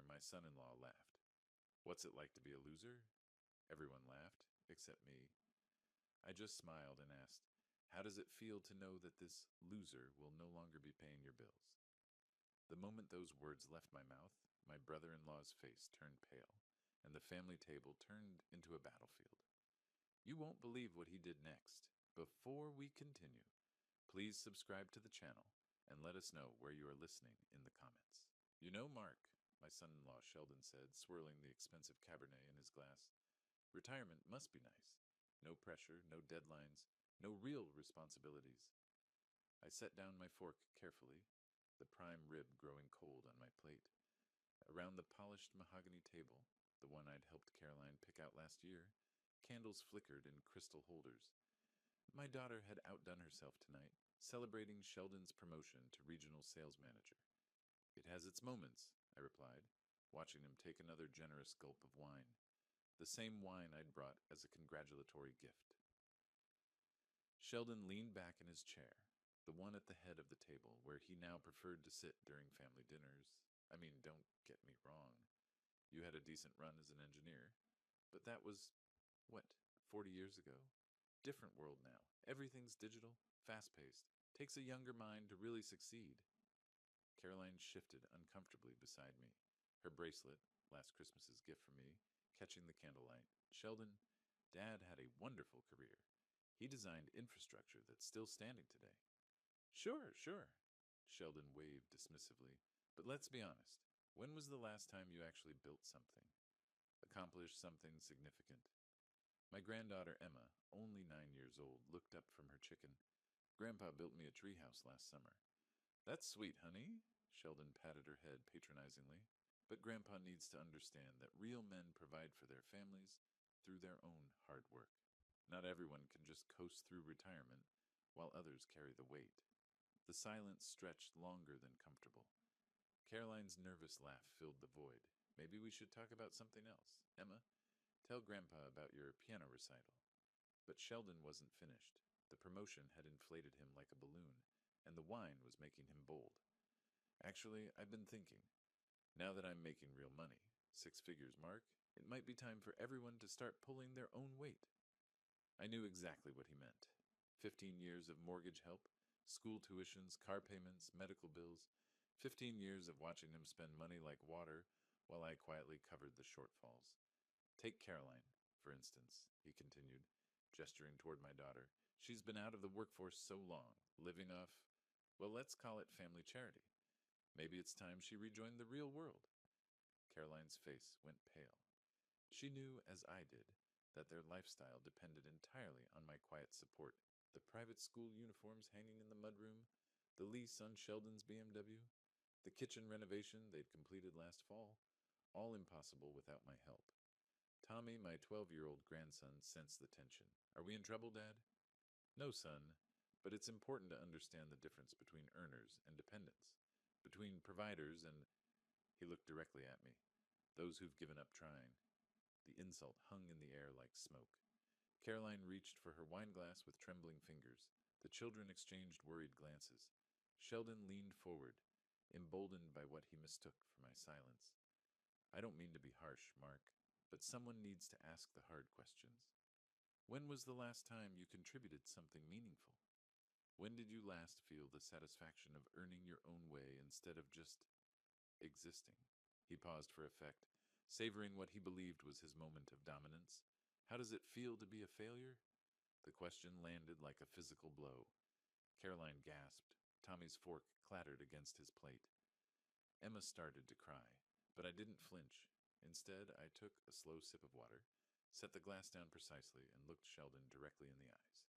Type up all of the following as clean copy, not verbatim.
my son-in-law laughed. What's it like to be a loser? Everyone laughed, except me. I just smiled and asked, how does it feel to know that this loser will no longer be paying your bills? The moment those words left my mouth, my brother-in-law's face turned pale, and the family table turned into a battlefield. You won't believe what he did next. Before we continue, please subscribe to the channel and let us know where you are listening in the comments. You know, Mark, my son-in-law Sheldon said, swirling the expensive Cabernet in his glass, retirement must be nice. No pressure, no deadlines, no real responsibilities. I set down my fork carefully, the prime rib growing cold on my plate. Around the polished mahogany table, the one I'd helped Caroline pick out last year, candles flickered in crystal holders. My daughter had outdone herself tonight, celebrating Sheldon's promotion to regional sales manager. It has its moments, I replied, watching him take another generous gulp of wine, the same wine I'd brought as a congratulatory gift. Sheldon leaned back in his chair, the one at the head of the table where he now preferred to sit during family dinners. I mean, don't get me wrong. You had a decent run as an engineer, but that was, what, 40 years ago? Different world now. Everything's digital, fast-paced. Takes a younger mind to really succeed. Caroline shifted uncomfortably beside me, her bracelet, last Christmas's gift for me, catching the candlelight. Sheldon, Dad had a wonderful career. He designed infrastructure that's still standing today. Sure, sure, Sheldon waved dismissively. But let's be honest. When was the last time you actually built something? Accomplished something significant? My granddaughter Emma, only 9 years old, looked up from her chicken. Grandpa built me a treehouse last summer. That's sweet, honey, Sheldon patted her head patronizingly. But Grandpa needs to understand that real men provide for their families through their own hard work. Not everyone can just coast through retirement while others carry the weight. The silence stretched longer than comfortable. Caroline's nervous laugh filled the void. Maybe we should talk about something else. Emma, tell Grandpa about your piano recital. But Sheldon wasn't finished. The promotion had inflated him like a balloon, and the wine was making him bold. Actually, I've been thinking. Now that I'm making real money, 6 figures mark, it might be time for everyone to start pulling their own weight. I knew exactly what he meant. 15 years of mortgage help, school tuitions, car payments, medical bills, 15 years of watching him spend money like water while I quietly covered the shortfalls. Take Caroline, for instance, he continued, gesturing toward my daughter. She's been out of the workforce so long, living off, well, let's call it family charity. Maybe it's time she rejoined the real world. Caroline's face went pale. She knew, as I did, that their lifestyle depended entirely on my quiet support. The private school uniforms hanging in the mudroom, the lease on Sheldon's BMW, the kitchen renovation they'd completed last fall, all impossible without my help. Tommy, my 12-year-old grandson, sensed the tension. Are we in trouble, Dad? No, son, but it's important to understand the difference between earners and dependents, between providers and... He looked directly at me. Those who've given up trying. The insult hung in the air like smoke. Caroline reached for her wineglass with trembling fingers. The children exchanged worried glances. Sheldon leaned forward, emboldened by what he mistook for my silence. I don't mean to be harsh, Mark, but someone needs to ask the hard questions. When was the last time you contributed something meaningful? When did you last feel the satisfaction of earning your own way instead of just existing? He paused for effect, savoring what he believed was his moment of dominance. How does it feel to be a failure? The question landed like a physical blow. Caroline gasped. Tommy's fork clattered against his plate. Emma started to cry, but I didn't flinch. Instead, I took a slow sip of water, set the glass down precisely, and looked Sheldon directly in the eyes.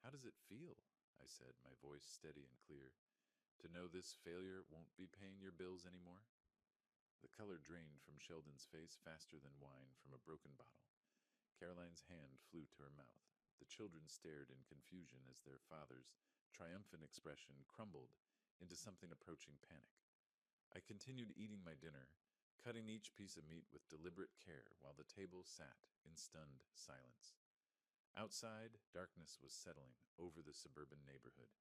How does it feel? I said, my voice steady and clear. To know this failure won't be paying your bills anymore? The color drained from Sheldon's face faster than wine from a broken bottle. Caroline's hand flew to her mouth. The children stared in confusion as their father's triumphant expression crumbled into something approaching panic. I continued eating my dinner, cutting each piece of meat with deliberate care while the table sat in stunned silence. Outside, darkness was settling over the suburban neighborhood,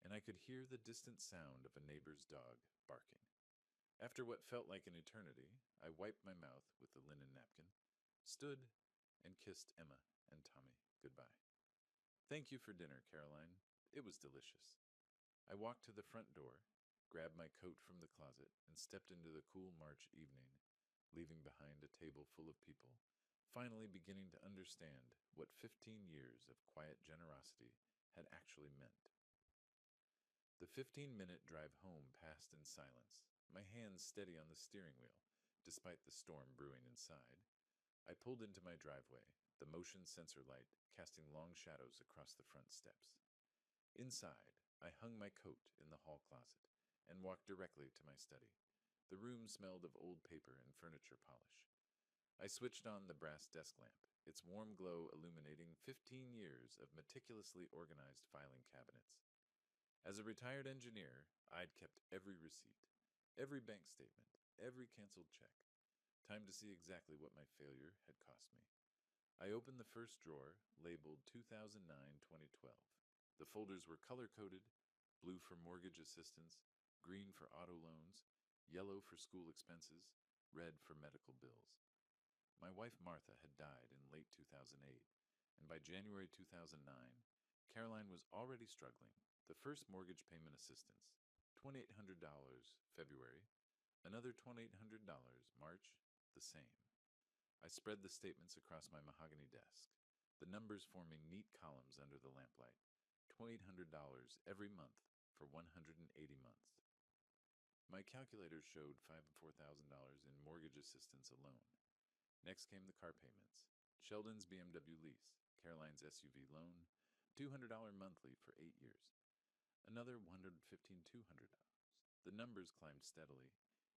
and I could hear the distant sound of a neighbor's dog barking. After what felt like an eternity, I wiped my mouth with the linen napkin, stood, and kissed Emma and Tommy goodbye. Thank you for dinner, Caroline. It was delicious. I walked to the front door, grabbed my coat from the closet, and stepped into the cool March evening, leaving behind a table full of people, finally beginning to understand what 15 years of quiet generosity had actually meant. The 15-minute drive home passed in silence, my hands steady on the steering wheel, despite the storm brewing inside. I pulled into my driveway, the motion sensor light casting long shadows across the front steps. Inside, I hung my coat in the hall closet and walked directly to my study. The room smelled of old paper and furniture polish. I switched on the brass desk lamp, its warm glow illuminating 15 years of meticulously organized filing cabinets. As a retired engineer, I'd kept every receipt, every bank statement, every canceled check. Time to see exactly what my failure had cost me. I opened the first drawer, labeled 2009-2012. The folders were color-coded, blue for mortgage assistance, green for auto loans, yellow for school expenses, red for medical bills. My wife Martha had died in late 2008, and by January 2009, Caroline was already struggling. The first mortgage payment assistance, $2,800 February, another $2,800 March, the same. I spread the statements across my mahogany desk, the numbers forming neat columns under the lamplight. $2,800 every month for 180 months. My calculator showed $4,000 in mortgage assistance alone. Next came the car payments. Sheldon's BMW lease, Caroline's SUV loan, $200 monthly for 8 years. Another $200. The numbers climbed steadily,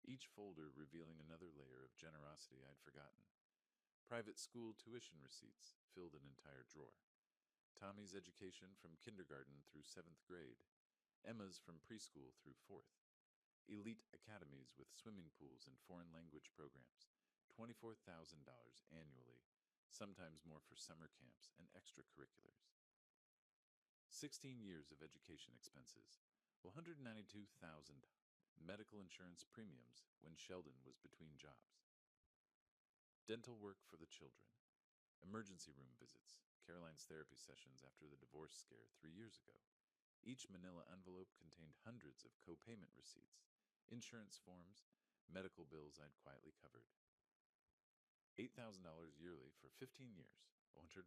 each folder revealing another layer of generosity I'd forgotten. Private school tuition receipts filled an entire drawer. Tommy's education from kindergarten through 7th grade. Emma's from preschool through 4th. Elite academies with swimming pools and foreign language programs. $24,000 annually, sometimes more for summer camps and extracurriculars. 16 years of education expenses, $192,000 medical insurance premiums when Sheldon was between jobs. Dental work for the children, emergency room visits, Caroline's therapy sessions after the divorce scare 3 years ago. Each manila envelope contained hundreds of co-payment receipts, insurance forms, medical bills I'd quietly covered. $8,000 yearly for 15 years, $120,000.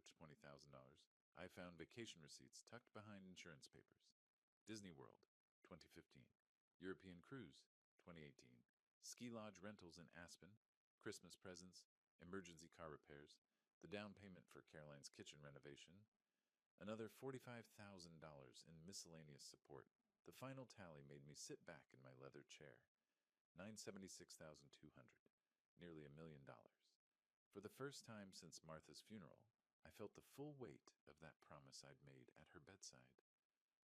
I found vacation receipts tucked behind insurance papers. Disney World, 2015. European Cruise, 2018. Ski lodge rentals in Aspen, Christmas presents, emergency car repairs, the down payment for Caroline's kitchen renovation, another $45,000 in miscellaneous support. The final tally made me sit back in my leather chair. $976,200, nearly $1 million. For the first time since Martha's funeral, I felt the full weight of that promise I'd made at her bedside.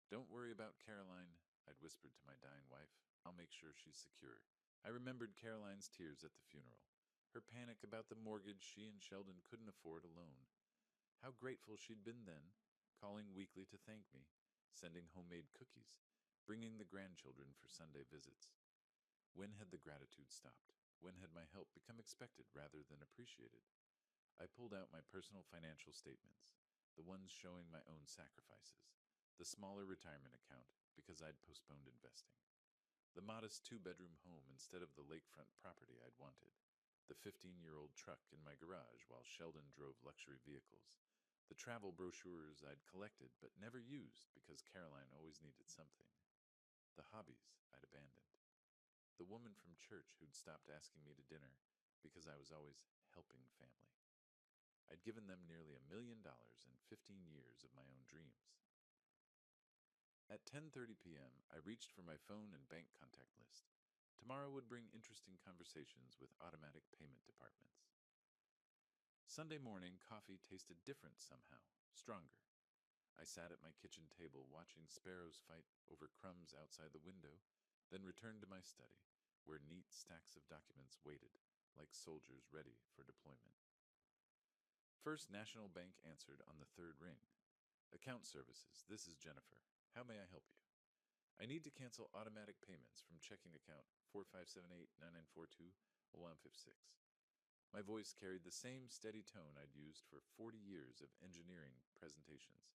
Don't worry about Caroline, I'd whispered to my dying wife. I'll make sure she's secure. I remembered Caroline's tears at the funeral, her panic about the mortgage she and Sheldon couldn't afford alone. How grateful she'd been then, calling weekly to thank me, sending homemade cookies, bringing the grandchildren for Sunday visits. When had the gratitude stopped? When had my help become expected rather than appreciated? I pulled out my personal financial statements, the ones showing my own sacrifices, the smaller retirement account because I'd postponed investing, the modest 2-bedroom home instead of the lakefront property I'd wanted, the 15-year-old truck in my garage while Sheldon drove luxury vehicles, the travel brochures I'd collected but never used because Caroline always needed something, the hobbies I'd abandoned, the woman from church who'd stopped asking me to dinner because I was always helping family. I'd given them nearly $1 million in 15 years of my own dreams. At 10:30 p.m., I reached for my phone and bank contact list. Tomorrow would bring interesting conversations with automatic payment departments. Sunday morning, coffee tasted different somehow, stronger. I sat at my kitchen table watching sparrows fight over crumbs outside the window, then returned to my study, where neat stacks of documents waited, like soldiers ready for deployment. First National Bank answered on the third ring. Account services, this is Jennifer. How may I help you? I need to cancel automatic payments from checking account 457899420156. My voice carried the same steady tone I'd used for 40 years of engineering presentations.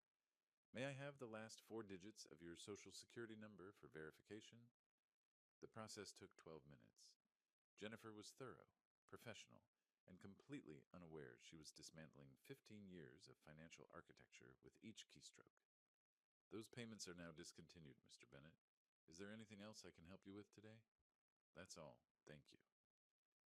May I have the last four digits of your social security number for verification? The process took 12 minutes. Jennifer was thorough, professional, and completely unaware she was dismantling 15 years of financial architecture with each keystroke. Those payments are now discontinued, Mr. Bennett. Is there anything else I can help you with today? That's all. Thank you.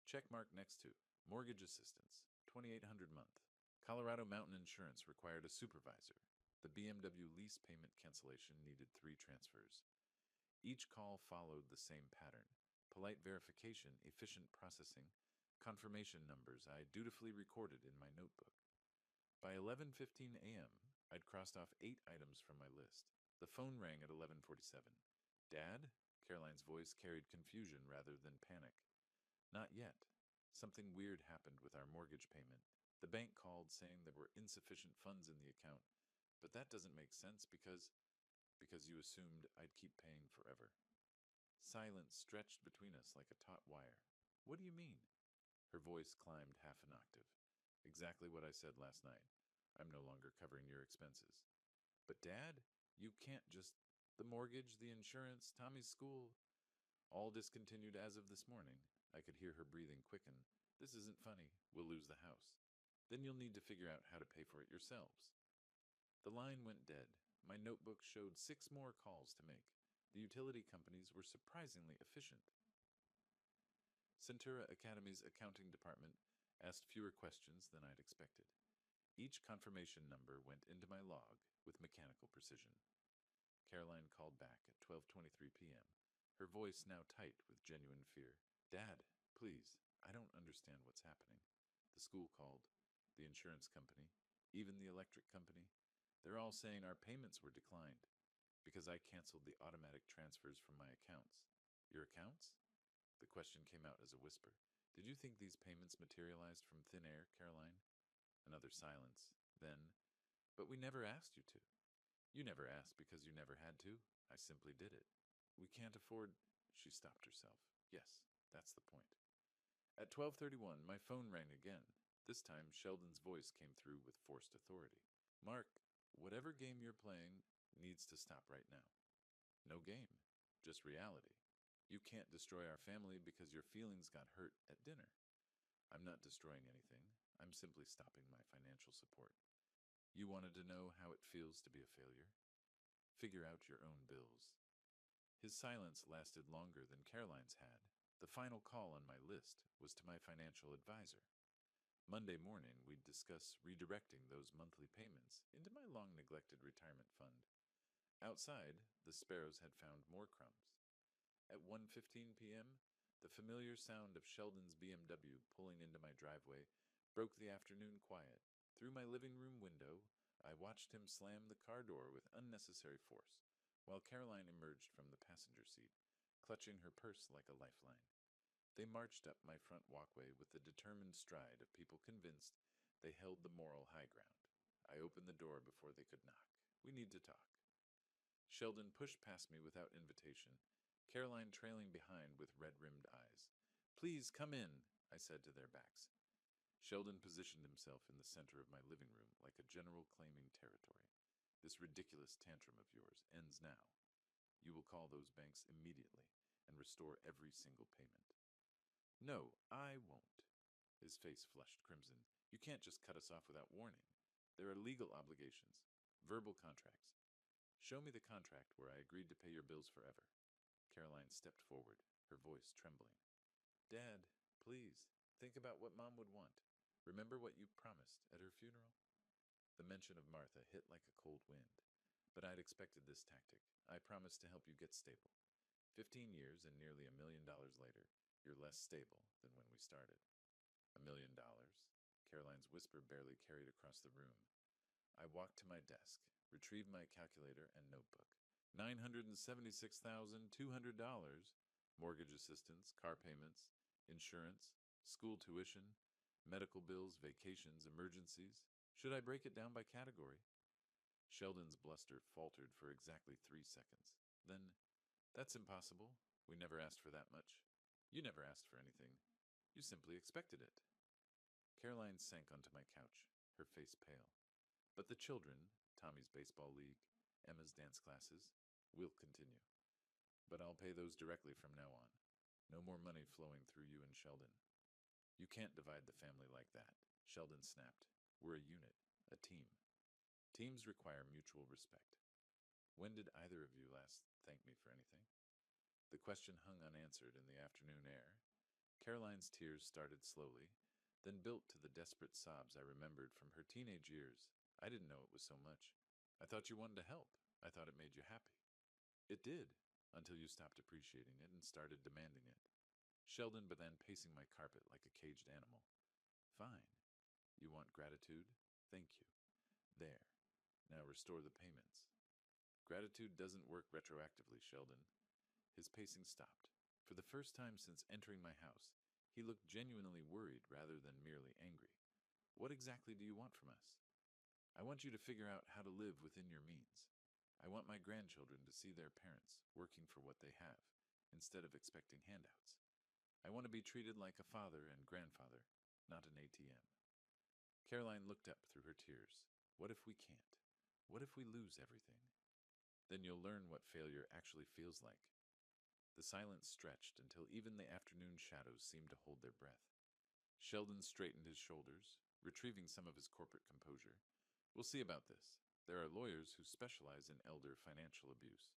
Check mark next to Mortgage Assistance, $2,800 month. Colorado Mountain Insurance required a supervisor. The BMW lease payment cancellation needed 3 transfers. Each call followed the same pattern: polite verification, efficient processing, confirmation numbers I dutifully recorded in my notebook. By 11:15 a.m., I'd crossed off 8 items from my list. The phone rang at 11:47. Dad? Caroline's voice carried confusion rather than panic. Not yet. Something weird happened with our mortgage payment. The bank called saying there were insufficient funds in the account, but that doesn't make sense because you assumed I'd keep paying forever. Silence stretched between us like a taut wire. What do you mean? Her voice climbed half an octave. Exactly what I said last night. I'm no longer covering your expenses. But Dad, you can't just... The mortgage, the insurance, Tommy's school, all discontinued as of this morning. I could hear her breathing quicken. This isn't funny. We'll lose the house. Then you'll need to figure out how to pay for it yourselves. The line went dead. My notebook showed 6 more calls to make. The utility companies were surprisingly efficient. Centura Academy's accounting department asked fewer questions than I'd expected. Each confirmation number went into my log with mechanical precision. Caroline called back at 12:23 p.m., her voice now tight with genuine fear. Dad, please, I don't understand what's happening. The school called, the insurance company, even the electric company. They're all saying our payments were declined because I canceled the automatic transfers from my accounts. Your accounts? The question came out as a whisper. Did you think these payments materialized from thin air, Caroline? Another silence. Then, but we never asked you to. You never asked because you never had to. I simply did it. We can't afford... She stopped herself. Yes, that's the point. At 12:31, my phone rang again. This time, Sheldon's voice came through with forced authority. Mark, whatever game you're playing needs to stop right now. No game, just reality. You can't destroy our family because your feelings got hurt at dinner. I'm not destroying anything. I'm simply stopping my financial support. You wanted to know how it feels to be a failure? Figure out your own bills. His silence lasted longer than Caroline's had. The final call on my list was to my financial advisor. Monday morning, we'd discuss redirecting those monthly payments into my long-neglected retirement fund. Outside, the sparrows had found more crumbs. At 1:15 p.m., the familiar sound of Sheldon's BMW pulling into my driveway broke the afternoon quiet. Through my living room window, I watched him slam the car door with unnecessary force, while Caroline emerged from the passenger seat, clutching her purse like a lifeline. They marched up my front walkway with the determined stride of people convinced they held the moral high ground. I opened the door before they could knock. We need to talk. Sheldon pushed past me without invitation, Caroline trailing behind with red-rimmed eyes. Please come in, I said to their backs. Sheldon positioned himself in the center of my living room like a general claiming territory. This ridiculous tantrum of yours ends now. You will call those banks immediately and restore every single payment. No, I won't. His face flushed crimson. You can't just cut us off without warning. There are legal obligations, verbal contracts. Show me the contract where I agreed to pay your bills forever. Caroline stepped forward, her voice trembling. Dad, please, think about what Mom would want. Remember what you promised at her funeral? The mention of Martha hit like a cold wind. But I'd expected this tactic. I promised to help you get stable. 15 years and nearly $1 million later, you're less stable than when we started. $1 million? Caroline's whisper barely carried across the room. I walked to my desk, retrieved my calculator and notebook. $976,200. Mortgage assistance, car payments, insurance, school tuition, medical bills, vacations, emergencies. Should I break it down by category? Sheldon's bluster faltered for exactly 3 seconds. Then, That's impossible. We never asked for that much. You never asked for anything. You simply expected it. Caroline sank onto my couch, her face pale. But the children, Tommy's baseball league, Emma's dance classes, will continue. But I'll pay those directly from now on. No more money flowing through you and Sheldon. You can't divide the family like that, Sheldon snapped. We're a unit, a team. Teams require mutual respect. When did either of you last thank me for anything? The question hung unanswered in the afternoon air. Caroline's tears started slowly, then built to the desperate sobs I remembered from her teenage years. I didn't know it was so much. I thought you wanted to help. I thought it made you happy. It did, until you stopped appreciating it and started demanding it. Sheldon began pacing my carpet like a caged animal. Fine. You want gratitude? Thank you. There. Now restore the payments. Gratitude doesn't work retroactively, Sheldon. His pacing stopped. For the first time since entering my house, he looked genuinely worried rather than merely angry. What exactly do you want from us? I want you to figure out how to live within your means. I want my grandchildren to see their parents working for what they have, instead of expecting handouts. I want to be treated like a father and grandfather, not an ATM. Caroline looked up through her tears. What if we can't? What if we lose everything? Then you'll learn what failure actually feels like. The silence stretched until even the afternoon shadows seemed to hold their breath. Sheldon straightened his shoulders, retrieving some of his corporate composure. We'll see about this. There are lawyers who specialize in elder financial abuse.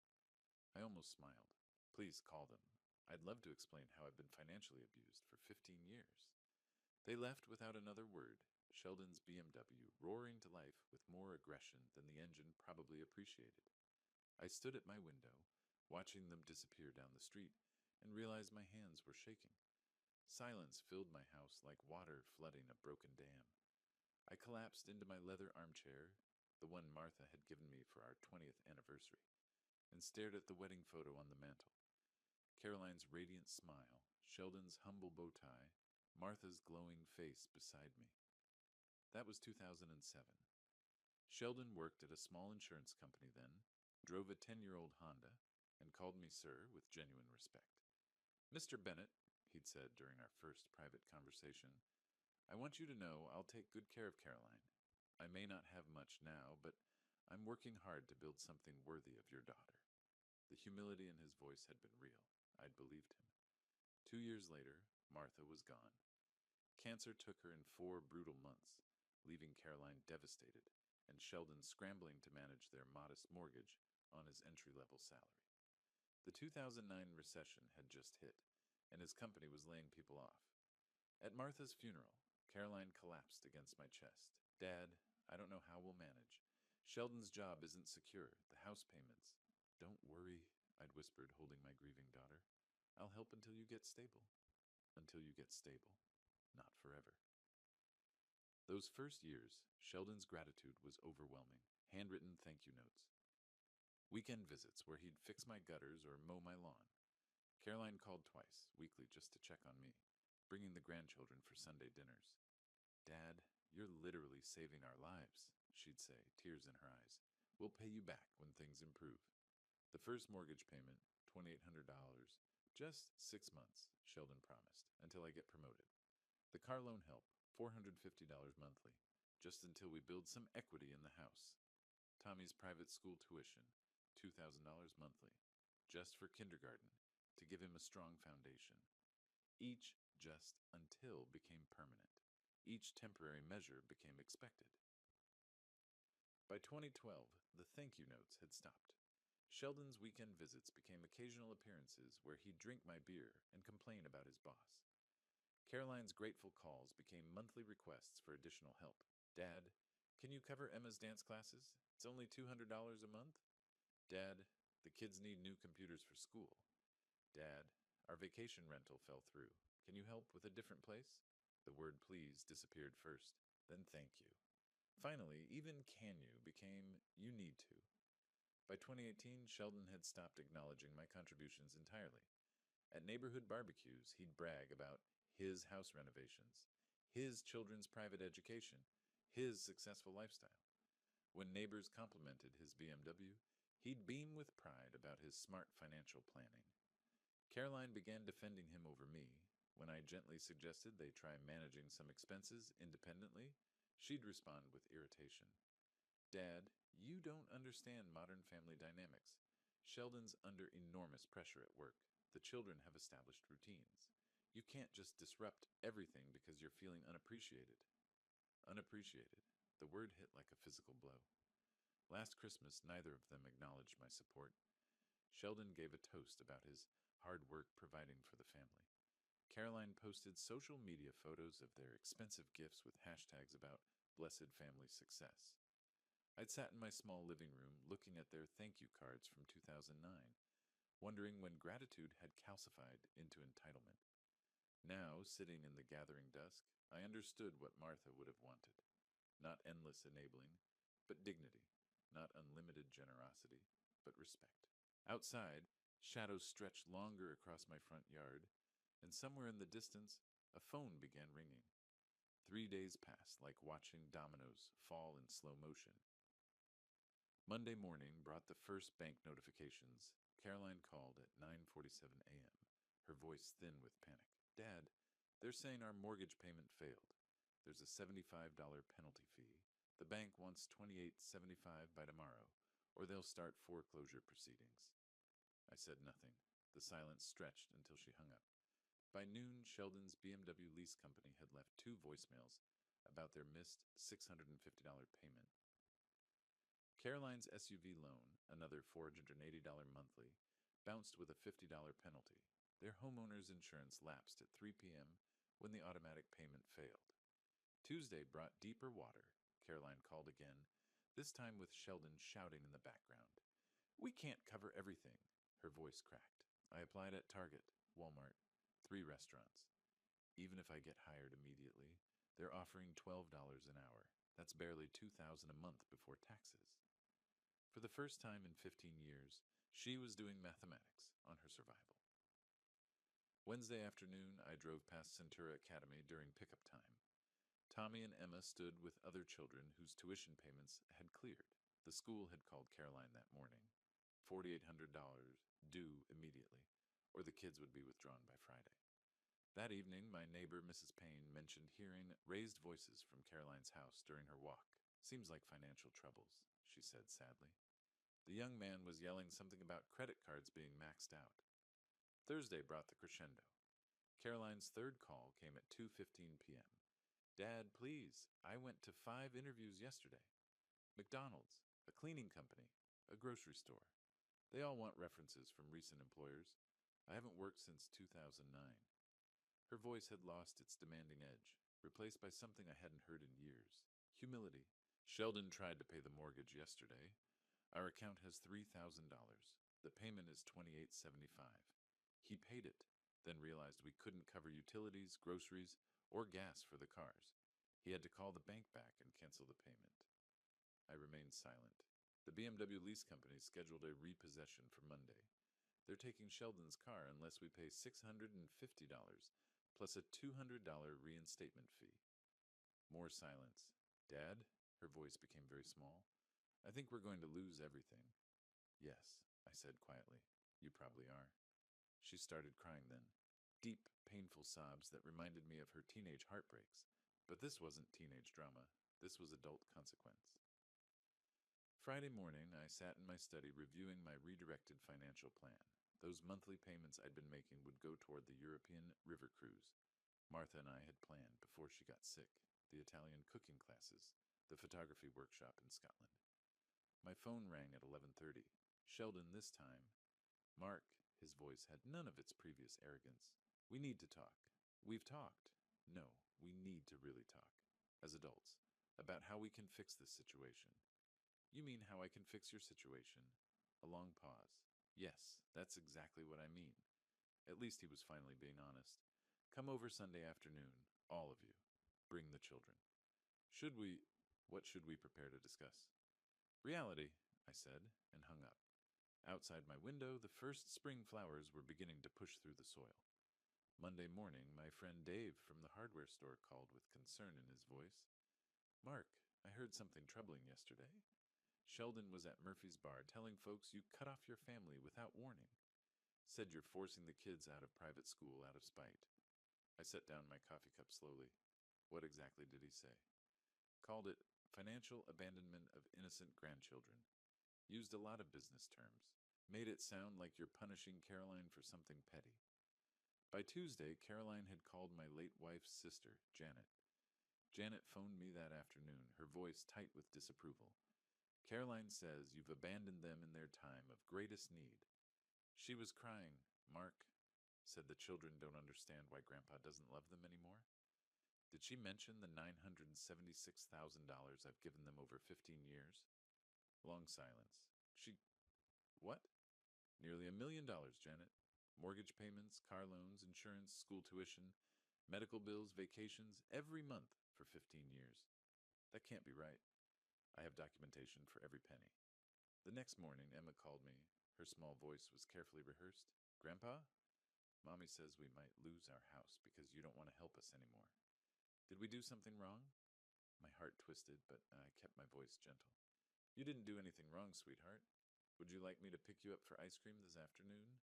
I almost smiled. Please call them. I'd love to explain how I've been financially abused for 15 years. They left without another word, Sheldon's BMW roaring to life with more aggression than the engine probably appreciated. I stood at my window, watching them disappear down the street, and realized my hands were shaking. Silence filled my house like water flooding a broken dam. I collapsed into my leather armchair, the one Martha had given me for our 20th anniversary, and stared at the wedding photo on the mantel. Caroline's radiant smile, Sheldon's humble bow tie, Martha's glowing face beside me. That was 2007. Sheldon worked at a small insurance company then, drove a 10-year-old Honda, and called me sir with genuine respect. Mr. Bennett, he'd said during our first private conversation, I want you to know I'll take good care of Caroline. I may not have much now, but I'm working hard to build something worthy of your daughter. The humility in his voice had been real. I'd believed him. 2 years later, Martha was gone. Cancer took her in 4 brutal months, leaving Caroline devastated, and Sheldon scrambling to manage their modest mortgage on his entry-level salary. The 2009 recession had just hit, and his company was laying people off. At Martha's funeral, Caroline collapsed against my chest. Dad, I don't know how we'll manage. Sheldon's job isn't secure, the house payments. Don't worry, I'd whispered, holding my grieving daughter. I'll help until you get stable. Until you get stable. Not forever. Those first years, Sheldon's gratitude was overwhelming. Handwritten thank you notes. Weekend visits where he'd fix my gutters or mow my lawn. Caroline called twice, weekly, just to check on me, bringing the grandchildren for Sunday dinners. Dad, you're literally saving our lives, she'd say, tears in her eyes. We'll pay you back when things improve. The first mortgage payment, $2,800. Just 6 months, Sheldon promised, until I get promoted. The car loan help, $450 monthly, just until we build some equity in the house. Tommy's private school tuition, $2,000 monthly, just for kindergarten, to give him a strong foundation. Each just until became permanent. Each temporary measure became expected. By 2012, the thank you notes had stopped. Sheldon's weekend visits became occasional appearances where he'd drink my beer and complain about his boss. Caroline's grateful calls became monthly requests for additional help. Dad, can you cover Emma's dance classes? It's only $200 a month. Dad, the kids need new computers for school. Dad, our vacation rental fell through. Can you help with a different place? The word please disappeared first, then thank you. Finally, even can you became you need to. By 2018, Sheldon had stopped acknowledging my contributions entirely. At neighborhood barbecues, he'd brag about his house renovations, his children's private education, his successful lifestyle. When neighbors complimented his BMW, He'd beam with pride about his smart financial planning. Caroline began defending him over me. When I gently suggested they try managing some expenses independently, she'd respond with irritation. Dad, you don't understand modern family dynamics. Sheldon's under enormous pressure at work. The children have established routines. You can't just disrupt everything because you're feeling unappreciated. Unappreciated. The word hit like a physical blow. Last Christmas, neither of them acknowledged my support. Sheldon gave a toast about his hard work providing for the family. Caroline posted social media photos of their expensive gifts with hashtags about blessed family success. I'd sat in my small living room looking at their thank you cards from 2009, wondering when gratitude had calcified into entitlement. Now, sitting in the gathering dusk, I understood what Martha would have wanted. Not endless enabling, but dignity. Not unlimited generosity, but respect. Outside, shadows stretched longer across my front yard, and somewhere in the distance, a phone began ringing. 3 days passed like watching dominoes fall in slow motion. Monday morning brought the first bank notifications. Caroline called at 9:47 a.m., her voice thin with panic. Dad, they're saying our mortgage payment failed. There's a $75 penalty fee. The bank wants $28.75 by tomorrow, or they'll start foreclosure proceedings. I said nothing. The silence stretched until she hung up. By noon, Sheldon's BMW lease company had left 2 voicemails about their missed $650 payment. Caroline's SUV loan, another $480 monthly, bounced with a $50 penalty. Their homeowner's insurance lapsed at 3 p.m. when the automatic payment failed. Tuesday brought deeper water. Caroline called again, this time with Sheldon shouting in the background. We can't cover everything. Her voice cracked. I applied at Target, Walmart, 3 restaurants. Even if I get hired immediately, they're offering $12 an hour. That's barely $2,000 a month before taxes. For the first time in 15 years, she was doing mathematics on her survival. Wednesday afternoon, I drove past Centura Academy during pickup time. Tommy and Emma stood with other children whose tuition payments had cleared. The school had called Caroline that morning. $4,800 due immediately, or the kids would be withdrawn by Friday. That evening, my neighbor, Mrs. Payne, mentioned hearing raised voices from Caroline's house during her walk. Seems like financial troubles, she said sadly. The young man was yelling something about credit cards being maxed out. Thursday brought the crescendo. Caroline's third call came at 2:15 p.m. Dad, please, I went to 5 interviews yesterday. McDonald's, a cleaning company, a grocery store. They all want references from recent employers. I haven't worked since 2009. Her voice had lost its demanding edge, replaced by something I hadn't heard in years. Humility. Sheldon tried to pay the mortgage yesterday. Our account has $3,000. The payment is $28.75. He paid it, then realized we couldn't cover utilities, groceries, or gas for the cars. He had to call the bank back and cancel the payment. I remained silent. The BMW lease company scheduled a repossession for Monday. They're taking Sheldon's car unless we pay $650 plus a $200 reinstatement fee. More silence. Dad? Her voice became very small. I think we're going to lose everything. Yes, I said quietly. You probably are. She started crying then. Deep, painful sobs that reminded me of her teenage heartbreaks. But this wasn't teenage drama. This was adult consequence. Friday morning, I sat in my study reviewing my redirected financial plan. Those monthly payments I'd been making would go toward the European river cruise Martha and I had planned before she got sick, the Italian cooking classes, the photography workshop in Scotland. My phone rang at 11:30. Sheldon this time. Mark, his voice had none of its previous arrogance. We need to talk. We've talked. No, we need to really talk. As adults. About how we can fix this situation. You mean how I can fix your situation? A long pause. Yes, that's exactly what I mean. At least he was finally being honest. Come over Sunday afternoon, all of you. Bring the children. What should we prepare to discuss? Reality, I said, and hung up. Outside my window, the first spring flowers were beginning to push through the soil. Monday morning, my friend Dave from the hardware store called with concern in his voice. Mark, I heard something troubling yesterday. Sheldon was at Murphy's bar telling folks you cut off your family without warning. Said you're forcing the kids out of private school out of spite. I set down my coffee cup slowly. What exactly did he say? Called it financial abandonment of innocent grandchildren. Used a lot of business terms. Made it sound like you're punishing Caroline for something petty. By Tuesday, Caroline had called my late wife's sister, Janet. Janet phoned me that afternoon, her voice tight with disapproval. Caroline says you've abandoned them in their time of greatest need. She was crying. Mark said the children don't understand why Grandpa doesn't love them anymore. Did she mention the $976,000 I've given them over 15 years? Long silence. What? Nearly $1 million, Janet. Mortgage payments, car loans, insurance, school tuition, medical bills, vacations, every month for 15 years. That can't be right. I have documentation for every penny. The next morning, Emma called me. Her small voice was carefully rehearsed. Grandpa? Mommy says we might lose our house because you don't want to help us anymore. Did we do something wrong? My heart twisted, but I kept my voice gentle. You didn't do anything wrong, sweetheart. Would you like me to pick you up for ice cream this afternoon?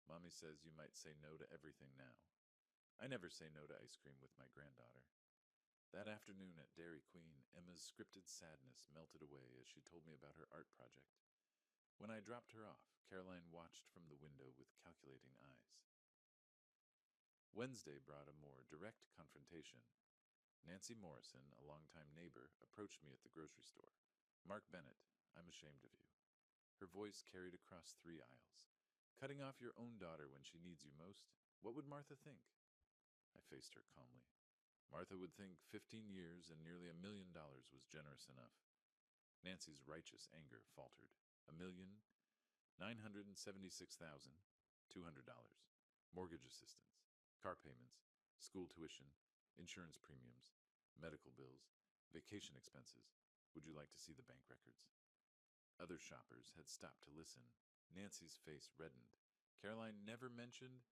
Mommy says you might say no to everything now. I never say no to ice cream with my granddaughter. That afternoon at Dairy Queen, Emma's scripted sadness melted away as she told me about her art project. When I dropped her off, Caroline watched from the window with calculating eyes. Wednesday brought a more direct confrontation. Nancy Morrison, a longtime neighbor, approached me at the grocery store. Mark Bennett, I'm ashamed of you. Her voice carried across 3 aisles. Cutting off your own daughter when she needs you most? What would Martha think? I faced her calmly. Martha would think 15 years and nearly $1 million was generous enough. Nancy's righteous anger faltered. $1,976,200. Mortgage assistance, car payments, school tuition, insurance premiums, medical bills, vacation expenses. Would you like to see the bank records? Other shoppers had stopped to listen. Nancy's face reddened. Caroline mentions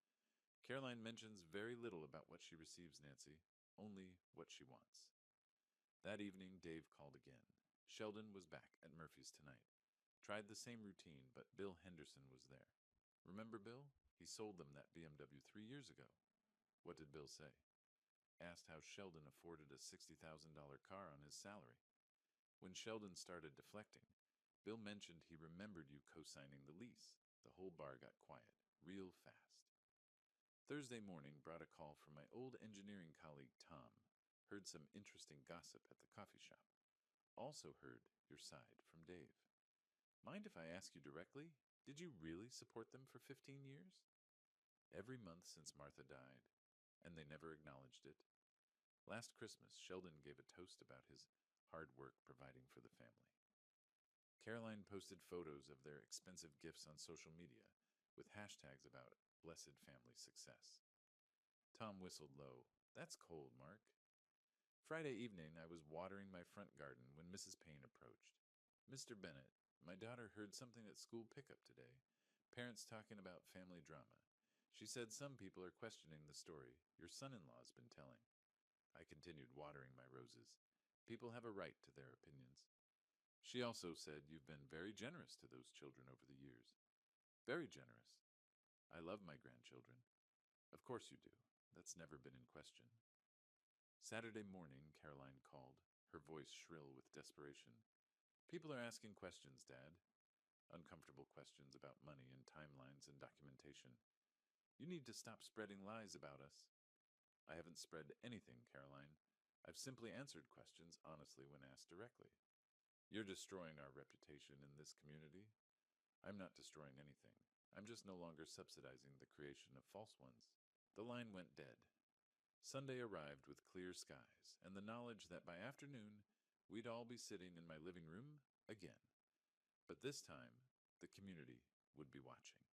very little about what she receives, Nancy, only what she wants. That evening, Dave called again. Sheldon was back at Murphy's tonight. Tried the same routine, but Bill Henderson was there. Remember Bill? He sold them that BMW 3 years ago. What did Bill say? Asked how Sheldon afforded a $60,000 car on his salary. When Sheldon started deflecting, Bill mentioned he remembered you co-signing the lease. The whole bar got quiet, real fast. Thursday morning brought a call from my old engineering colleague Tom. Heard some interesting gossip at the coffee shop. Also heard your side from Dave. Mind if I ask you directly, did you really support them for 15 years? Every month since Martha died, and they never acknowledged it. Last Christmas, Sheldon gave a toast about his hard work providing for the family. Caroline posted photos of their expensive gifts on social media with hashtags about blessed family success. Tom whistled low. That's cold, Mark. Friday evening, I was watering my front garden when Mrs. Payne approached. Mr. Bennett, my daughter heard something at school pickup today. Parents talking about family drama. She said some people are questioning the story your son-in-law's been telling. I continued watering my roses. People have a right to their opinions. She also said you've been very generous to those children over the years. Very generous. I love my grandchildren. Of course you do. That's never been in question. Saturday morning, Caroline called, her voice shrill with desperation. People are asking questions, Dad. Uncomfortable questions about money and timelines and documentation. You need to stop spreading lies about us. I haven't spread anything, Caroline. I've simply answered questions honestly when asked directly. You're destroying our reputation in this community. I'm not destroying anything. I'm just no longer subsidizing the creation of false ones. The line went dead. Sunday arrived with clear skies and the knowledge that by afternoon we'd all be sitting in my living room again. But this time, the community would be watching.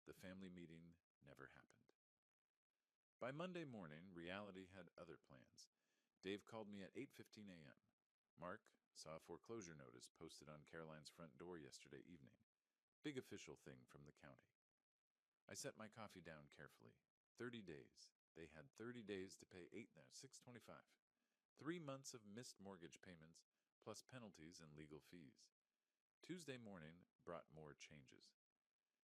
The family meeting never happened. By Monday morning, reality had other plans. Dave called me at 8:15 a.m. Mark saw a foreclosure notice posted on Caroline's front door yesterday evening. Big official thing from the county. I set my coffee down carefully. 30 days. They had 30 days to pay $625. 3 months of missed mortgage payments, plus penalties and legal fees. Tuesday morning brought more changes.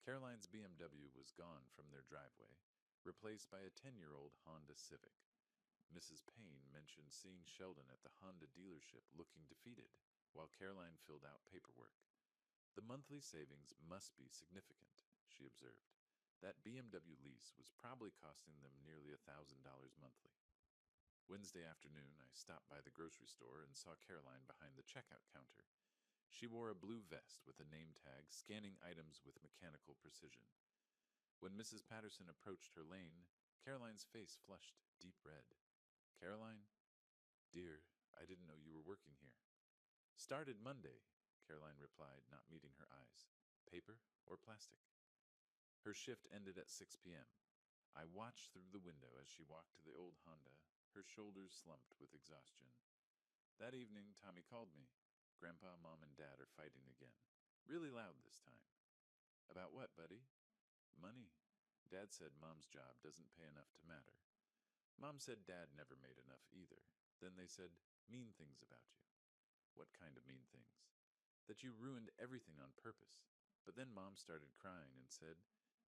Caroline's BMW was gone from their driveway, replaced by a 10-year-old Honda Civic. Mrs. Payne mentioned seeing Sheldon at the Honda dealership looking defeated, while Caroline filled out paperwork. The monthly savings must be significant, she observed. That BMW lease was probably costing them nearly $1,000 monthly. Wednesday afternoon, I stopped by the grocery store and saw Caroline behind the checkout counter. She wore a blue vest with a name tag, scanning items with mechanical precision. When Mrs. Patterson approached her lane, Caroline's face flushed deep red. "Caroline?" "Dear, I didn't know you were working here." "Started Monday," Caroline replied, not meeting her eyes. "Paper or plastic?" Her shift ended at 6 p.m. I watched through the window as she walked to the old Honda, her shoulders slumped with exhaustion. That evening, Tommy called me. "Grandpa, Mom, and Dad are fighting again. Really loud this time." "About what, buddy?" "Money. Dad said Mom's job doesn't pay enough to matter. Mom said Dad never made enough either. Then they said mean things about you." "What kind of mean things?" "That you ruined everything on purpose." But then Mom started crying and said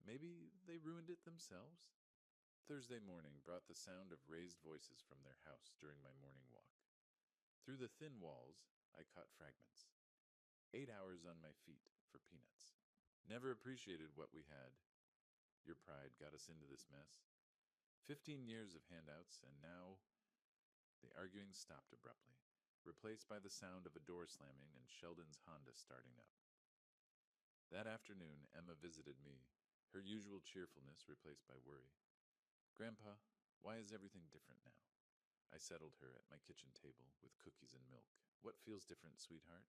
maybe they ruined it themselves. Thursday morning brought the sound of raised voices from their house during my morning walk. Through the thin walls, I caught fragments. 8 hours on my feet for peanuts. Never appreciated what we had. Your pride got us into this mess. 15 years of handouts, and now... The arguing stopped abruptly, replaced by the sound of a door slamming and Sheldon's Honda starting up. That afternoon, Emma visited me, her usual cheerfulness replaced by worry. "Grandpa, why is everything different now?" I settled her at my kitchen table with cookies and milk. "What feels different, sweetheart?"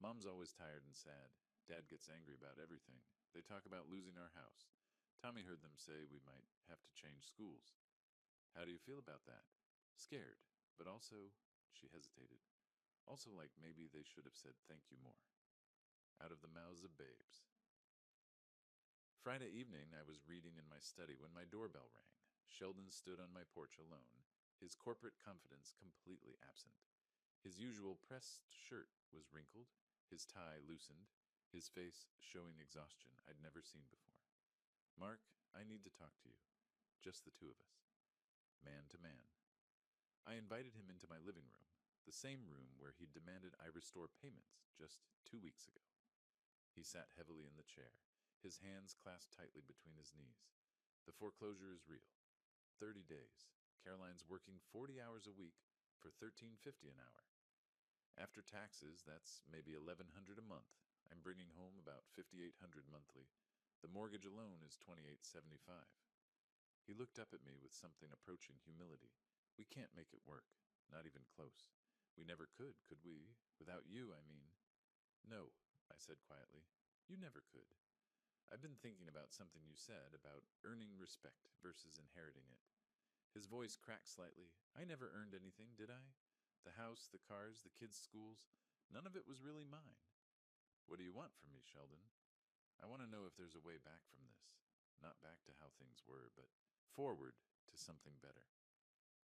"Mom's always tired and sad. Dad gets angry about everything. They talk about losing our house. Tommy heard them say we might have to change schools." "How do you feel about that?" "Scared, but also," she hesitated, "also like maybe they should have said thank you more." Out of the mouths of babes. Friday evening, I was reading in my study when my doorbell rang. Sheldon stood on my porch alone, his corporate confidence completely absent. His usual pressed shirt was wrinkled, his tie loosened, his face showing exhaustion I'd never seen before. "Mark, I need to talk to you. Just the two of us." Man to man. I invited him into my living room, the same room where he'd demanded I restore payments just 2 weeks ago. He sat heavily in the chair, his hands clasped tightly between his knees. "The foreclosure is real. 30 days. Caroline's working 40 hours a week for $13.50 an hour. After taxes, that's maybe $1,100 a month. I'm bringing home about $5,800 monthly. The mortgage alone is $2,875. He looked up at me with something approaching humility. "We can't make it work. Not even close. We never could we? Without you, I mean." "No," I said quietly. "You never could. I've been thinking about something you said about earning respect versus inheriting it." His voice cracked slightly. "I never earned anything, did I? The house, the cars, the kids' schools, none of it was really mine." "What do you want from me, Sheldon?" "I want to know if there's a way back from this. Not back to how things were, but forward to something better."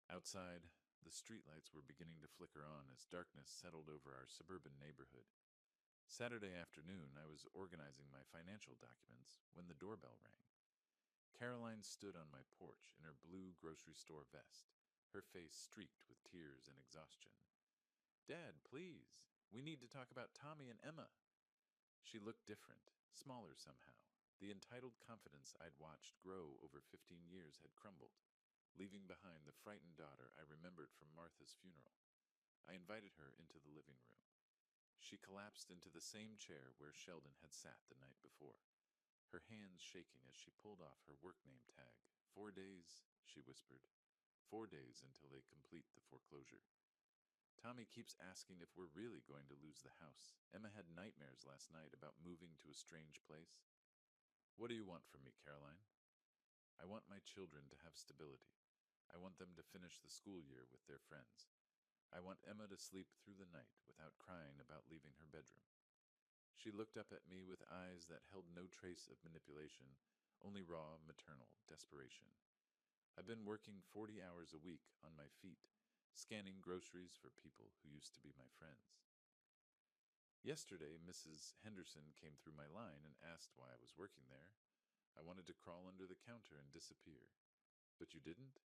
Outside, the streetlights were beginning to flicker on as darkness settled over our suburban neighborhood. Saturday afternoon, I was organizing my financial documents when the doorbell rang. Caroline stood on my porch in her blue grocery store vest, her face streaked with tears and exhaustion. "Dad, please. We need to talk about Tommy and Emma." She looked different, smaller somehow. The entitled confidence I'd watched grow over 15 years had crumbled, leaving behind the frightened daughter I remembered from Martha's funeral. I invited her into the living room. She collapsed into the same chair where Sheldon had sat the night before, her hands shaking as she pulled off her work name tag. "4 days," she whispered. 4 days until they complete the foreclosure. "Tommy keeps asking if we're really going to lose the house. Emma had nightmares last night about moving to a strange place." "What do you want from me, Caroline?" "I want my children to have stability. I want them to finish the school year with their friends. I want Emma to sleep through the night without crying about leaving her bedroom." She looked up at me with eyes that held no trace of manipulation, only raw, maternal desperation. "I've been working 40 hours a week on my feet, scanning groceries for people who used to be my friends." Yesterday, Mrs. Henderson came through my line and asked why I was working there. I wanted to crawl under the counter and disappear. But you didn't?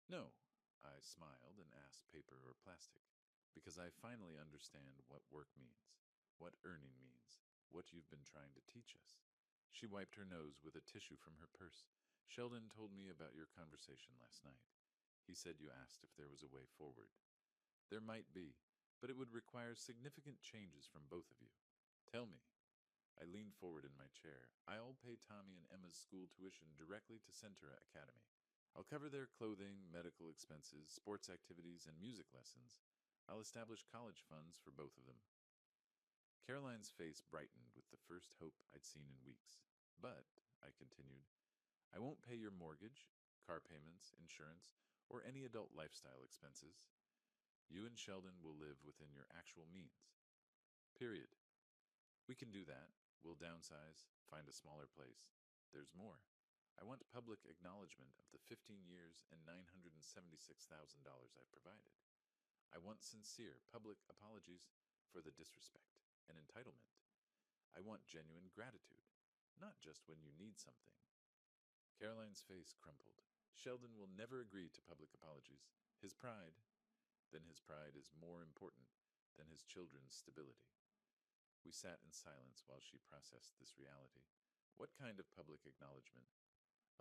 No. I smiled and asked paper or plastic, because I finally understand what work means, what earning means, what you've been trying to teach us. She wiped her nose with a tissue from her purse. Sheldon told me about your conversation last night. He said you asked if there was a way forward. There might be, but it would require significant changes from both of you. Tell me. I leaned forward in my chair. I'll pay Tommy and Emma's school tuition directly to Centura Academy. I'll cover their clothing, medical expenses, sports activities, and music lessons. I'll establish college funds for both of them. Caroline's face brightened with the first hope I'd seen in weeks. But, I continued, I won't pay your mortgage, car payments, insurance, or any adult lifestyle expenses. You and Sheldon will live within your actual means. Period. We can do that. We'll downsize, find a smaller place. There's more. I want public acknowledgement of the 15 years and $976,000 I've provided. I want sincere public apologies for the disrespect and entitlement. I want genuine gratitude, not just when you need something. Caroline's face crumpled. Sheldon will never agree to public apologies. His pride, then his pride is more important than his children's stability. We sat in silence while she processed this reality. What kind of public acknowledgement?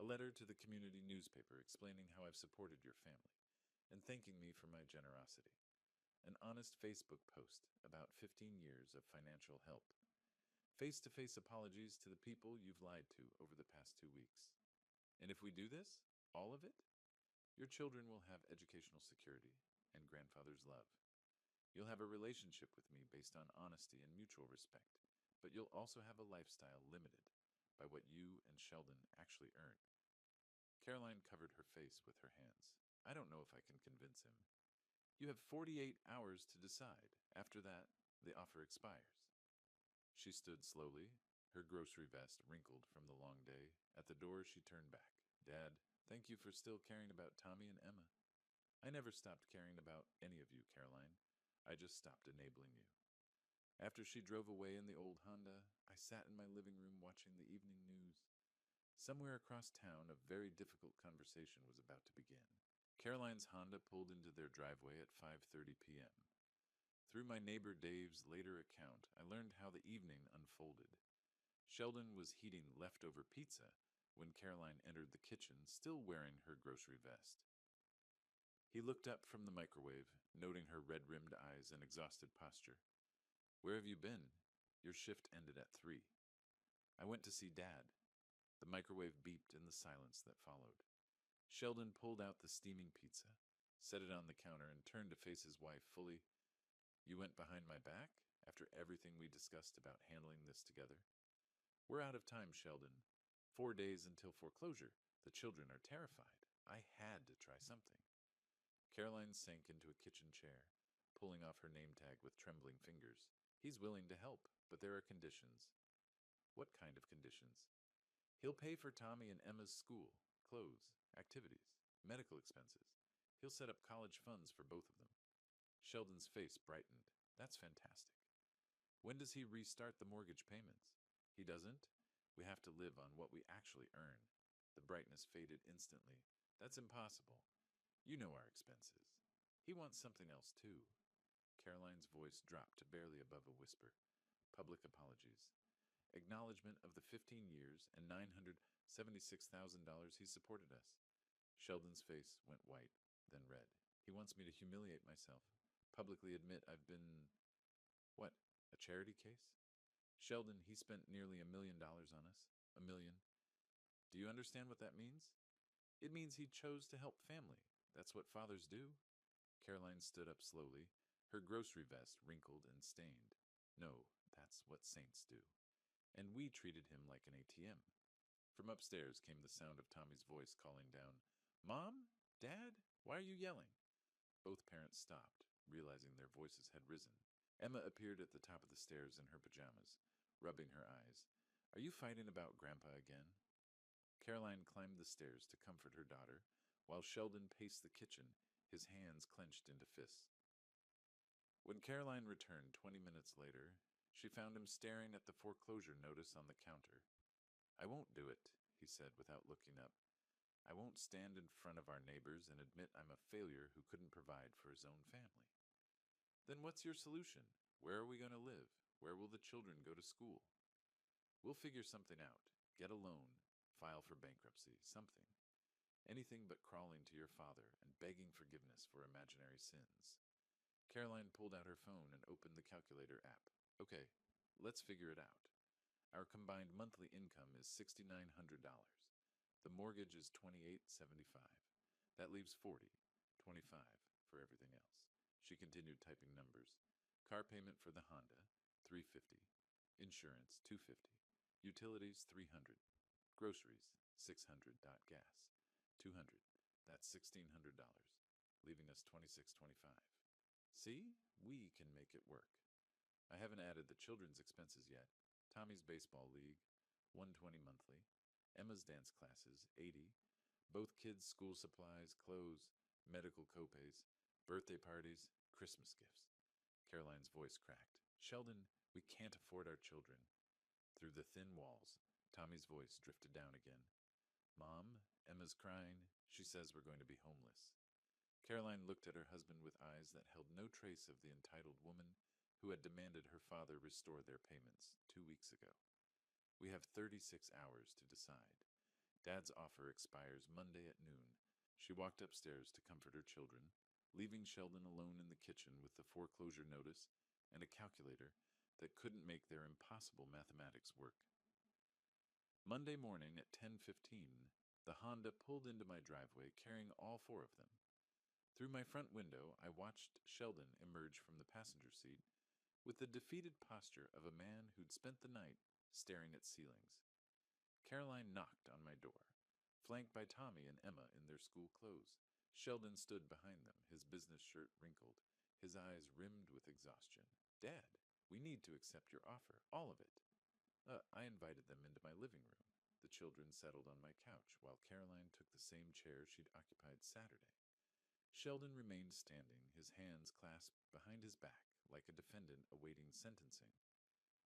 A letter to the community newspaper explaining how I've supported your family and thanking me for my generosity. An honest Facebook post about 15 years of financial help. Face-to-face apologies to the people you've lied to over the past 2 weeks. And if we do this, all of it, your children will have educational security and grandfather's love. You'll have a relationship with me based on honesty and mutual respect, but you'll also have a lifestyle limited by what you and Sheldon actually earn. Caroline covered her face with her hands. I don't know if I can convince him. You have 48 hours to decide. After that, the offer expires. She stood slowly, her grocery vest wrinkled from the long day. At the door, she turned back. Dad, thank you for still caring about Tommy and Emma. I never stopped caring about any of you, Caroline. I just stopped enabling you. After she drove away in the old Honda, I sat in my living room watching the evening news. Somewhere across town, a very difficult conversation was about to begin. Caroline's Honda pulled into their driveway at 5:30 p.m. Through my neighbor Dave's later account, I learned how the evening unfolded. Sheldon was heating leftover pizza when Caroline entered the kitchen, still wearing her grocery vest. He looked up from the microwave, noting her red-rimmed eyes and exhausted posture. Where have you been? Your shift ended at 3. I went to see Dad. The microwave beeped in the silence that followed. Sheldon pulled out the steaming pizza, set it on the counter, and turned to face his wife fully. You went behind my back after everything we discussed about handling this together? We're out of time, Sheldon. 4 days until foreclosure. The children are terrified. I had to try something. Caroline sank into a kitchen chair, pulling off her name tag with trembling fingers. He's willing to help, but there are conditions. What kind of conditions? He'll pay for Tommy and Emma's school, clothes, activities, medical expenses. He'll set up college funds for both of them. Sheldon's face brightened. That's fantastic. When does he restart the mortgage payments? He doesn't. We have to live on what we actually earn. The brightness faded instantly. That's impossible. You know our expenses. He wants something else, too. Caroline's voice dropped to barely above a whisper. Public apologies. Acknowledgement of the 15 years and $976,000 he supported us. Sheldon's face went white, then red. He wants me to humiliate myself, publicly admit I've been... What, a charity case? Sheldon, he spent nearly $1 million on us. $1 million. Do you understand what that means? It means he chose to help family. That's what fathers do. Caroline stood up slowly, her grocery vest wrinkled and stained. No, that's what saints do. And we treated him like an ATM. From upstairs came the sound of Tommy's voice calling down, Mom? Dad? Why are you yelling? Both parents stopped, realizing their voices had risen. Emma appeared at the top of the stairs in her pajamas, rubbing her eyes. Are you fighting about Grandpa again? Caroline climbed the stairs to comfort her daughter, while Sheldon paced the kitchen, his hands clenched into fists. When Caroline returned 20 minutes later, she found him staring at the foreclosure notice on the counter. I won't do it, he said without looking up. I won't stand in front of our neighbors and admit I'm a failure who couldn't provide for his own family. Then what's your solution? Where are we going to live? Where will the children go to school? We'll figure something out. Get a loan. File for bankruptcy. Something. Anything but crawling to your father and begging forgiveness for imaginary sins. Caroline pulled out her phone and opened the calculator app. Okay, let's figure it out. Our combined monthly income is $6,900. The mortgage is $2,875. That leaves 40, 25 for everything else. She continued typing numbers. Car payment for the Honda, $350. Insurance, $250. Utilities, $300. Groceries, $600. Gas, $200. That's $1,600, leaving us $2,625. See, we can make it work. I haven't added the children's expenses yet. Tommy's baseball league, $120 monthly. Emma's dance classes, $80. Both kids' school supplies, clothes, medical copays, birthday parties, Christmas gifts. Caroline's voice cracked. Sheldon, we can't afford our children. Through the thin walls, Tommy's voice drifted down again. Mom, Emma's crying. She says we're going to be homeless. Caroline looked at her husband with eyes that held no trace of the entitled woman who had demanded her father restore their payments 2 weeks ago. We have 36 hours to decide. Dad's offer expires Monday at noon. She walked upstairs to comfort her children, leaving Sheldon alone in the kitchen with the foreclosure notice and a calculator that couldn't make their impossible mathematics work. Monday morning at 10:15, the Honda pulled into my driveway carrying all 4 of them. Through my front window, I watched Sheldon emerge from the passenger seat with the defeated posture of a man who'd spent the night staring at ceilings. Caroline knocked on my door, flanked by Tommy and Emma in their school clothes. Sheldon stood behind them, his business shirt wrinkled, his eyes rimmed with exhaustion. Dad, we need to accept your offer, all of it. I invited them into my living room. The children settled on my couch, while Caroline took the same chair she'd occupied Saturday. Sheldon remained standing, his hands clasped behind his back, like a defendant awaiting sentencing.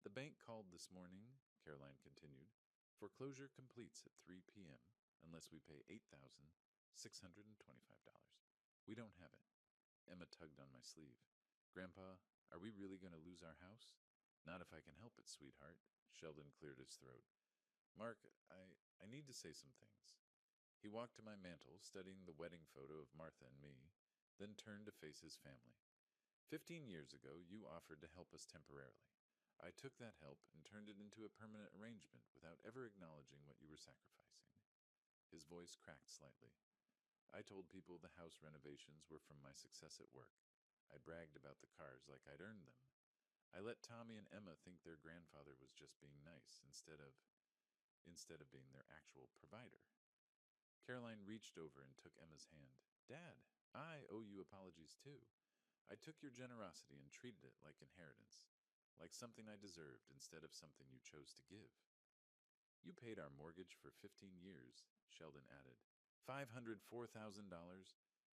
The bank called this morning, Caroline continued. Foreclosure completes at 3 p.m. unless we pay $8,625. We don't have it. Emma tugged on my sleeve. Grandpa, are we really going to lose our house? Not if I can help it, sweetheart. Sheldon cleared his throat. Mark, I need to say some things. He walked to my mantel, studying the wedding photo of Martha and me, then turned to face his family. 15 years ago, you offered to help us temporarily. I took that help and turned it into a permanent arrangement without ever acknowledging what you were sacrificing. His voice cracked slightly. I told people the house renovations were from my success at work. I bragged about the cars like I'd earned them. I let Tommy and Emma think their grandfather was just being nice instead of being their actual provider. Caroline reached over and took Emma's hand. Dad, I owe you apologies too. I took your generosity and treated it like inheritance, like something I deserved instead of something you chose to give. You paid our mortgage for 15 years, Sheldon added. $504,000.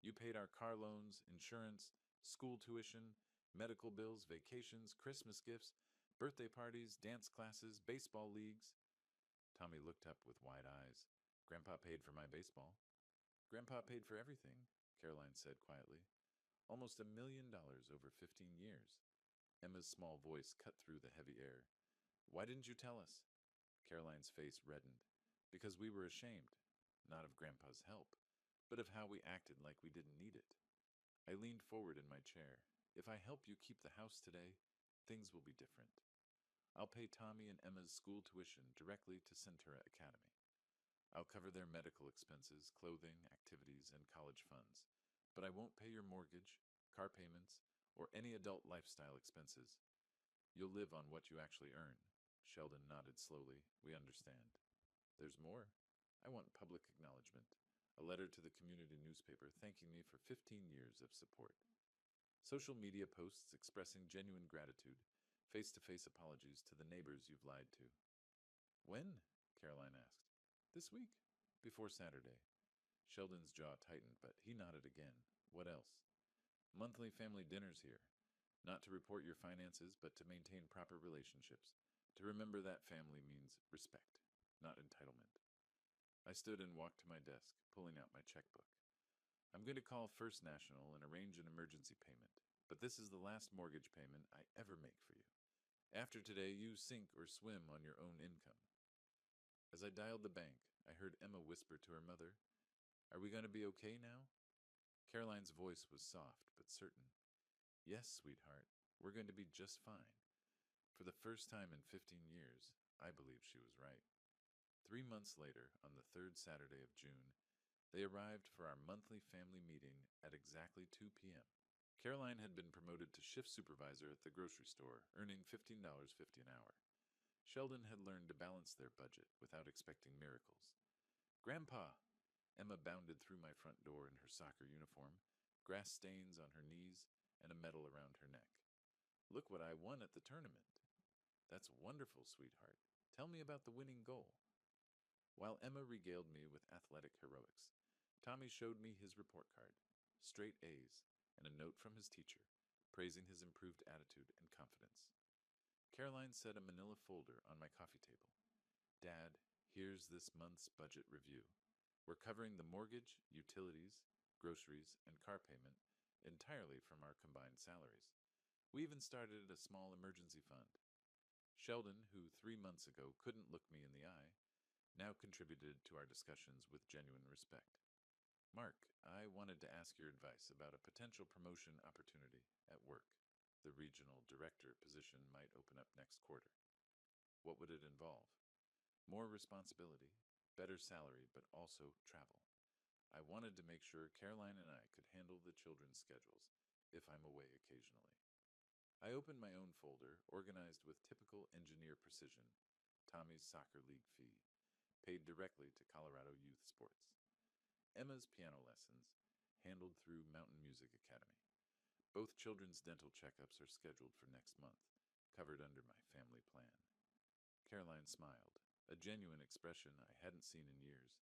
You paid our car loans, insurance, school tuition, medical bills, vacations, Christmas gifts, birthday parties, dance classes, baseball leagues. Tommy looked up with wide eyes. Grandpa paid for my baseball. Grandpa paid for everything, Caroline said quietly. Almost $1 million over 15 years. Emma's small voice cut through the heavy air. Why didn't you tell us? Caroline's face reddened. Because we were ashamed, not of Grandpa's help, but of how we acted like we didn't need it. I leaned forward in my chair. If I help you keep the house today, things will be different. I'll pay Tommy and Emma's school tuition directly to Centura Academy. I'll cover their medical expenses, clothing, activities, and college funds, but I won't pay your mortgage, car payments, or any adult lifestyle expenses. You'll live on what you actually earn. Sheldon nodded slowly. We understand. There's more. I want public acknowledgement. A letter to the community newspaper thanking me for 15 years of support. Social media posts expressing genuine gratitude. Face-to-face apologies to the neighbors you've lied to. When? Caroline asked. This week. Before Saturday. Sheldon's jaw tightened, but he nodded again. What else? Monthly family dinners here. Not to report your finances, but to maintain proper relationships. To remember that family means respect, not entitlement. I stood and walked to my desk, pulling out my checkbook. I'm going to call First National and arrange an emergency payment, but this is the last mortgage payment I ever make for you. After today, you sink or swim on your own income. As I dialed the bank, I heard Emma whisper to her mother, "Are we going to be okay now?" Caroline's voice was soft but certain. "Yes, sweetheart, we're going to be just fine." For the first time in 15 years, I believed she was right. 3 months later, on the third Saturday of June, they arrived for our monthly family meeting at exactly 2 p.m. Caroline had been promoted to shift supervisor at the grocery store, earning $15.50 an hour. Sheldon had learned to balance their budget without expecting miracles. "Grandpa!" Emma bounded through my front door in her soccer uniform, grass stains on her knees, and a medal around her neck. "Look what I won at the tournament." "That's wonderful, sweetheart. Tell me about the winning goal." While Emma regaled me with athletic heroics, Tommy showed me his report card, straight A's, and a note from his teacher, praising his improved attitude and confidence. Caroline set a manila folder on my coffee table. "Dad, here's this month's budget review. We're covering the mortgage, utilities, groceries, and car payment entirely from our combined salaries. We even started a small emergency fund." Sheldon, who 3 months ago couldn't look me in the eye, now contributed to our discussions with genuine respect. "Mark, I wanted to ask your advice about a potential promotion opportunity at work. The regional director position might open up next quarter. What would it involve?" "More responsibility, better salary, but also travel. I wanted to make sure Caroline and I could handle the children's schedules if I'm away occasionally." I opened my own folder, organized with typical engineer precision. Tommy's soccer league fee, paid directly to Colorado Youth Sports. Emma's piano lessons, handled through Mountain Music Academy. Both children's dental checkups are scheduled for next month, covered under my family plan. Caroline smiled, a genuine expression I hadn't seen in years.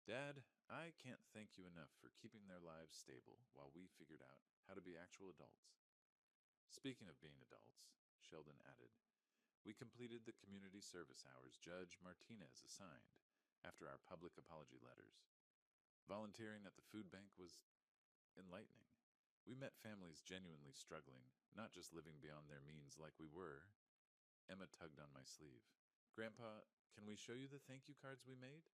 "Dad, I can't thank you enough for keeping their lives stable while we figured out how to be actual adults." Speaking of being adults, Sheldon added, "We completed the community service hours Judge Martinez assigned after our public apology letters. Volunteering at the food bank was enlightening. We met families genuinely struggling, not just living beyond their means like we were." Emma tugged on my sleeve. "Grandpa, can we show you the thank you cards we made?"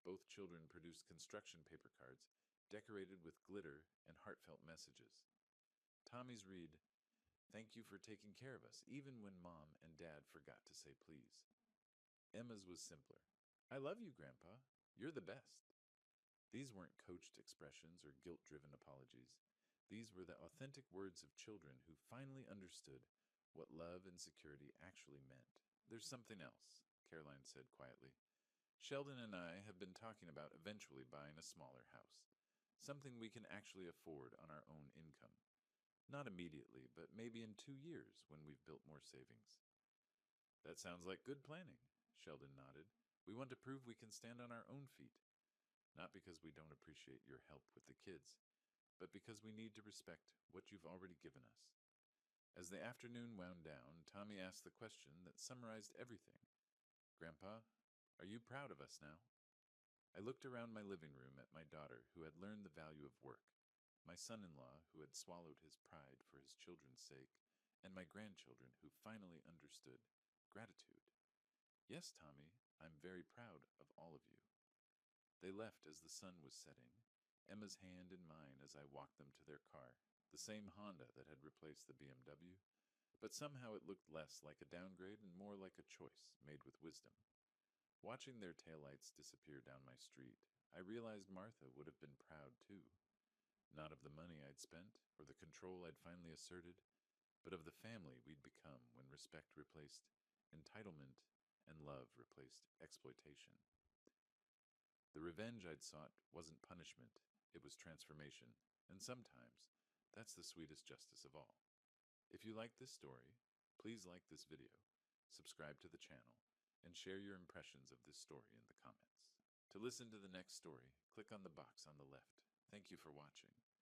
Both children produced construction paper cards decorated with glitter and heartfelt messages. Tommy's read, "Thank you for taking care of us, even when Mom and Dad forgot to say please." Emma's was simpler. "I love you, Grandpa. You're the best." These weren't coached expressions or guilt-driven apologies. These were the authentic words of children who finally understood what love and security actually meant. "There's something else," Caroline said quietly. "Sheldon and I have been talking about eventually buying a smaller house, something we can actually afford on our own income. Not immediately, but maybe in 2 years when we've built more savings." "That sounds like good planning," Sheldon nodded. "We want to prove we can stand on our own feet. Not because we don't appreciate your help with the kids, but because we need to respect what you've already given us." As the afternoon wound down, Tommy asked the question that summarized everything. "Grandpa, are you proud of us now?" I looked around my living room at my daughter, who had learned the value of work, my son-in-law, who had swallowed his pride for his children's sake, and my grandchildren, who finally understood gratitude. "Yes, Tommy, I'm very proud of all of you." They left as the sun was setting, Emma's hand in mine as I walked them to their car, the same Honda that had replaced the BMW, but somehow it looked less like a downgrade and more like a choice made with wisdom. Watching their taillights disappear down my street, I realized Martha would have been proud too. Not of the money I'd spent or the control I'd finally asserted, but of the family we'd become when respect replaced entitlement and love replaced exploitation. The revenge I'd sought wasn't punishment, it was transformation, and sometimes that's the sweetest justice of all. If you like this story, please like this video, subscribe to the channel, and share your impressions of this story in the comments. To listen to the next story, click on the box on the left. Thank you for watching.